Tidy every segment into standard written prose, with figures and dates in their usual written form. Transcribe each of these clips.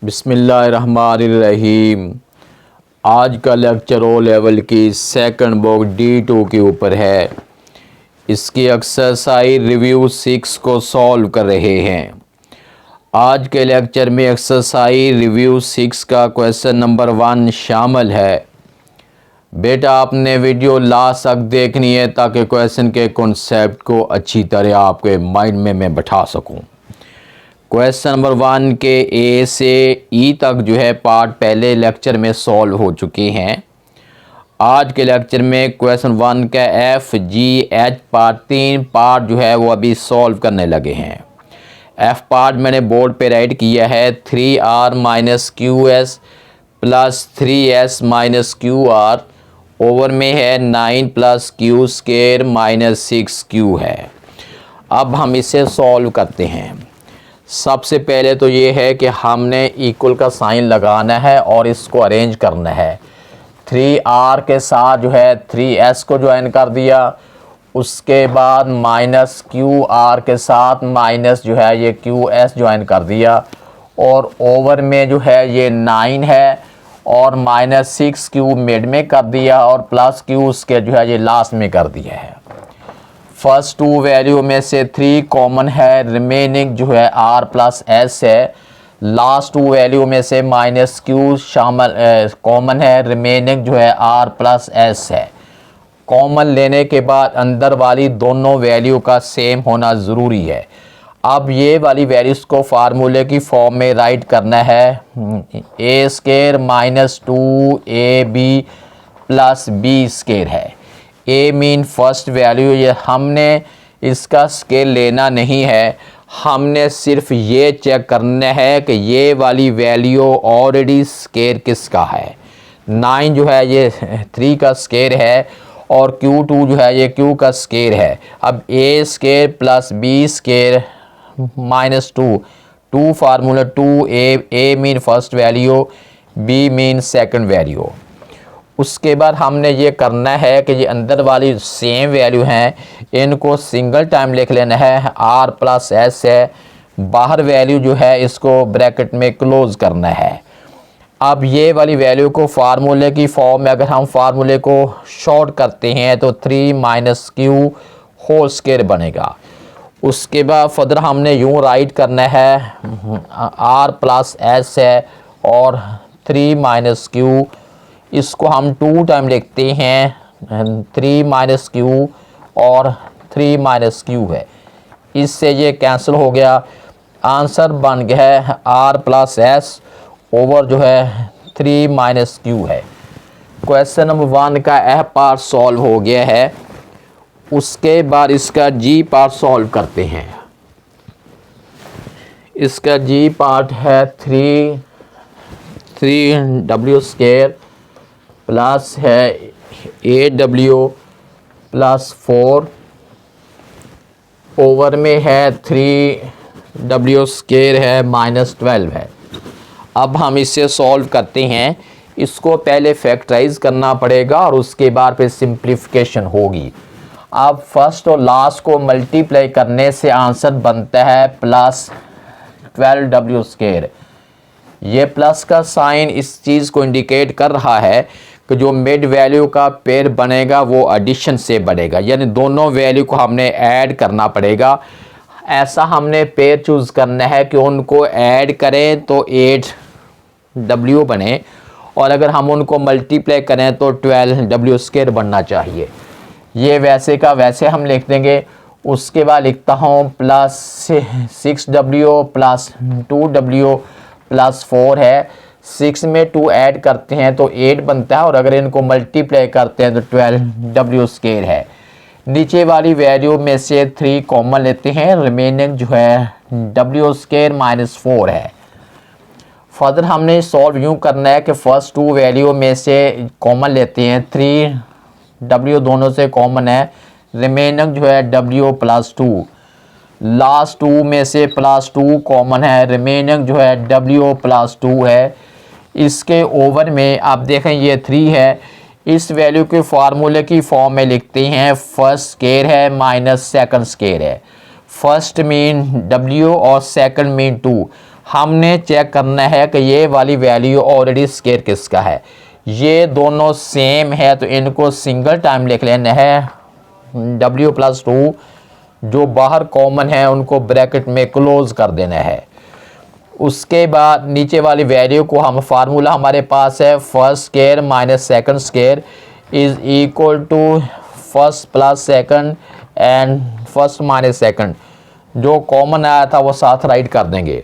बिस्मिल्लाहिर्रहमानिर्रहीम। आज का लेक्चर ओ लेवल की सेकंड बुक D2 के ऊपर है। इसकी एक्सरसाइज रिव्यू 6 को सॉल्व कर रहे हैं। आज के लेक्चर में एक्सरसाइज रिव्यू 6 का क्वेश्चन नंबर 1 शामिल है। बेटा आपने वीडियो लास्ट तक देखनी है ताकि क्वेश्चन के कॉन्सेप्ट को अच्छी तरह आपके माइंड में मैं बैठा सकूं। क्वेश्चन नंबर 1 के ए से ई तक जो है पार्ट पहले लेक्चर में सॉल्व हो चुके हैं। आज के लेक्चर में क्वेश्चन 1 का F G H part 3 part जो है वो अभी सॉल्व करने लगे हैं। एफ पार्ट मैंने बोर्ड पे राइट किया है 3r minus Q S plus 3s minus Q R over में है 9 plus Q square minus 6q है। अब हम इसे सॉल्व करते हैं। सबसे पहले तो ये है कि हमने इक्वल का साइन लगाना है और इसको अरेंज करना है। 3r के साथ जो है 3s को ज्वाइन कर दिया, उसके बाद माइनस QR के साथ माइनस जो है ये QS ज्वाइन कर दिया और ओवर में जो है ये 9 है और माइनस 6q मिड में कर दिया और प्लस q उसके जो है ये लास्ट में कर दिया है। फर्स्ट टू वैल्यू में से 3 कॉमन है, रिमेनिंग जो है r प्लस s है। लास्ट टू वैल्यू में से माइनस q शामिल कॉमन है, रिमेनिंग जो है r प्लस s है। कॉमन लेने के बाद अंदर वाली दोनों वैल्यू का सेम होना ज़रूरी है। अब ये वाली वैल्यूज़ को फार्मूले की फॉर्म में राइट करना है। a square minus 2ab plus b square है। ए मीन फर्स्ट वैल्यू, ये हमने इसका स्केल लेना नहीं है, हमने सिर्फ ये चेक करना है कि ये वाली वैल्यू ऑलरेडी स्केयर किसका है। 9 जो है ये 3 का स्केयर है और Q2 जो है ये Q का स्केयर है। अब a square plus b square minus 2 formula 2a mean first value, b mean second value. उसके बाद हमने ये करना है कि ये अंदर वाली सेम वैल्यू हैं, इनको सिंगल टाइम लिख लेना है। r प्लस s है, बाहर वैल्यू जो है इसको ब्रैकेट में क्लोज करना है। अब ये वाली वैल्यू को फार्मूले की फॉर्म में अगर हम फार्मूले को शॉर्ट करते हैं तो 3 माइनस क्यू होल स्क्वायर बनेगा। उसके बाद फर्दर हमने यूँ राइट करना है, r प्लस s है और 3 माइनस क्यू, इसको हम 2 टाइम लिखते हैं। 3 माइनस क्यू और 3 माइनस क्यू है, इससे ये कैंसिल हो गया। आंसर बन गया है r प्लस s ओवर जो है 3 माइनस क्यू है। क्वेश्चन नंबर 1 का f पार्ट सॉल्व हो गया है। उसके बाद इसका g पार्ट सॉल्व करते हैं। इसका g पार्ट है 3w स्क्वायर प्लस है 8w प्लस 4 ओवर में है 3w स्क्वायर है माइनस 12 है। अब हम इसे सॉल्व करते हैं। इसको पहले फैक्टराइज करना पड़ेगा और उसके बाद फिर सिंप्लीफिकेशन होगी। अब फर्स्ट और लास्ट को मल्टीप्लाई करने से आंसर बनता है प्लस 12w स्क्वायर। ये प्लस का साइन इस चीज़ को इंडिकेट कर रहा है कि जो मिड वैल्यू का पेयर बनेगा वो एडिशन से बनेगा, यानी दोनों वैल्यू को हमने ऐड करना पड़ेगा। ऐसा हमने पेयर चूज़ करना है कि उनको ऐड करें तो 8w बने और अगर हम उनको मल्टीप्लाई करें तो 12w स्क्वायर बनना चाहिए। ये वैसे का वैसे हम लिख देंगे। उसके बाद लिखता हूँ plus 6w plus 2w plus 4 है। 6 में 2 ऐड करते हैं तो 8 बनता है और अगर इनको मल्टीप्लाई करते हैं तो 12w स्क्वायर है। नीचे वाली वैल्यू में से 3 कॉमन लेते हैं, रिमेनिंग जो है w स्क्वायर माइनस 4 है। फर्दर हमने सॉल्व यूँ करना है कि फर्स्ट 2 वैल्यू में से कॉमन लेते हैं, 3w दोनों से कॉमन है, रिमेनिंग जो है w प्लस 2। लास्ट 2 में से प्लस 2 कॉमन है, रिमेनिंग जो है w प्लस 2 है। इसके ओवर में आप देखें ये 3 है, इस वैल्यू के फार्मूले की फॉर्म में लिखते हैं। फर्स्ट स्क्वायर है माइनस सेकंड स्क्वायर है। फर्स्ट मीन w और सेकंड मीन 2। हमने चेक करना है कि ये वाली वैल्यू ऑलरेडी स्केयर किसका है। ये दोनों सेम है तो इनको सिंगल टाइम लिख लेना है। w+2 जो बाहर कॉमन है उनको ब्रैकेट में क्लोज कर देना है। उसके बाद नीचे वाली वैल्यू को हम फार्मूला हमारे पास है first square minus second square is equal to first plus second and first minus second. जो कॉमन आया था वो साथ राइट कर देंगे।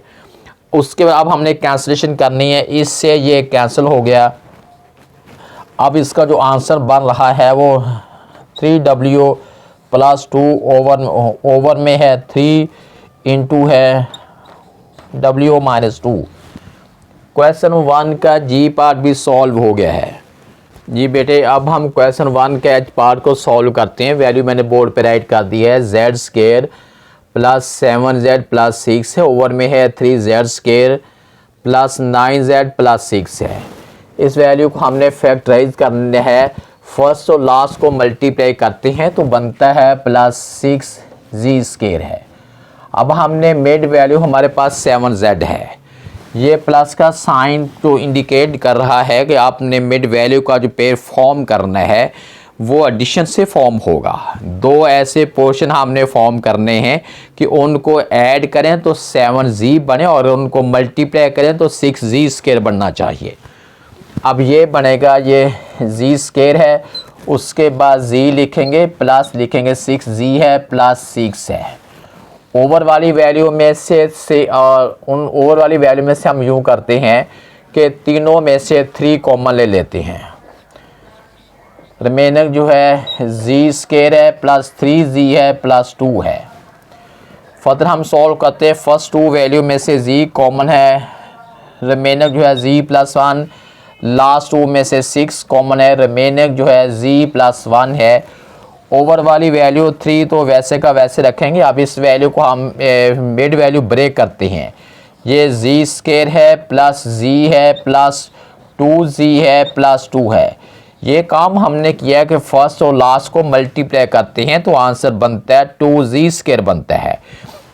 उसके बाद अब हमने कैंसिलेशन करनी है, इससे ये कैंसिल हो गया। अब इसका जो आंसर बन रहा है वो 3w+2 ओवर में है 3 इंटू है w-2। क्वेश्चन 1 का जी पार्ट भी सॉल्व हो गया है। जी बेटे अब हम क्वेश्चन 1 के एच पार्ट को सॉल्व करते हैं। वैल्यू मैंने बोर्ड पे राइट कर दी है। Z square plus 7z plus 6 है, ओवर में है 3z square plus 9z plus 6 है। इस वैल्यू को हमने फैक्टराइज करना है। फर्स्ट और लास्ट को मल्टीप्लाई करते हैं तो बनता है प्लस 6z स्केयर है। अब हमने मिड वैल्यू हमारे पास 7z है। ये प्लस का साइन तो इंडिकेट कर रहा है कि आपने मिड वैल्यू का जो पेयर फॉर्म करना है वो एडिशन से फॉर्म होगा। दो ऐसे पोर्शन हमने फॉर्म करने हैं कि उनको ऐड करें तो 7z बने और उनको मल्टीप्लाई करें तो 6z स्केयर बनना चाहिए। अब ये बनेगा, ये z स्केयर है, उसके बाद z लिखेंगे प्लस लिखेंगे 6z है प्लस 6 है। ओवर वाली वैल्यू में से और उन ओवर वाली वैल्यू में से हम यूँ करते हैं कि तीनों में से 3 कॉमन ले लेते हैं। रिमेनर जो है z स्केयर है प्लस 3z है प्लस 2 है। फर्दर हम सॉल्व करते हैं। फर्स्ट 2 वैल्यू में से z कॉमन है, रिमेनर जो है z+1, लास्ट 2 में से 6 कॉमन है, रिमेनर जो है z+1 है। ओवर वाली वैल्यू 3 तो वैसे का वैसे रखेंगे। अब इस वैल्यू को हम मिड वैल्यू ब्रेक करते हैं। ये z स्केयर है प्लस z है प्लस 2z है प्लस 2 है। ये काम हमने किया कि फर्स्ट और लास्ट को मल्टीप्लाई करते हैं तो आंसर बनता है 2z स्केयर बनता है।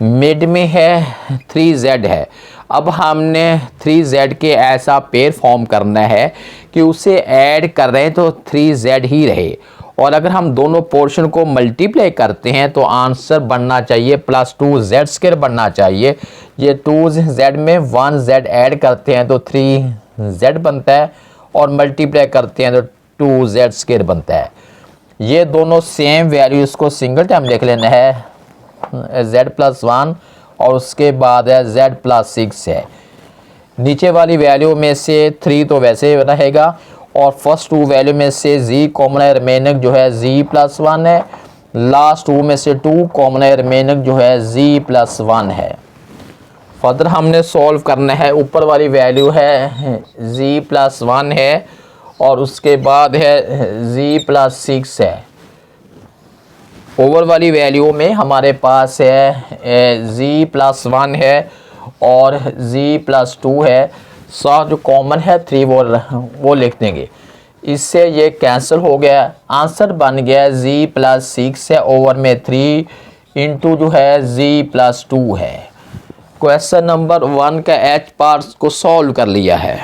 मिड में है 3z है। अब हमने 3z के ऐसा पेयर फॉर्म करना है कि उसे ऐड कर रहे हैं तो 3z ही रहे, और अगर हम दोनों पोर्शन को मल्टीप्लाई करते हैं तो आंसर बनना चाहिए प्लस 2z स्केयर बनना चाहिए। ये 2z में 1z ऐड करते हैं तो 3z बनता है और मल्टीप्लाई करते हैं तो 2z स्केयर बनता है। ये दोनों सेम वैल्यू, इसको सिंगल टाइम लिख लेना है z+1 और उसके बाद है z+6 है। नीचे वाली वैल्यू में से 3 तो वैसे ही रहेगा और फर्स्ट 2 वैल्यू में से z कॉमन है, रिमेनर जो है z+1 है। लास्ट 2 में से 2 कॉमन है, रिमेनर जो है z+1 है। फर्दर हमने सॉल्व करना है। ऊपर वाली वैल्यू है z+1 है और उसके बाद है z+6 है। ओवर वाली वैल्यू में हमारे पास है z+1 है और z+2 है। साथ जो कॉमन है 3 वो लिख देंगे। इससे ये कैंसिल हो गया। आंसर बन गया z+6 है, ओवर में 3 इंटू जो है z+2 है। क्वेश्चन नंबर 1 का एच पार्ट्स को सॉल्व कर लिया है।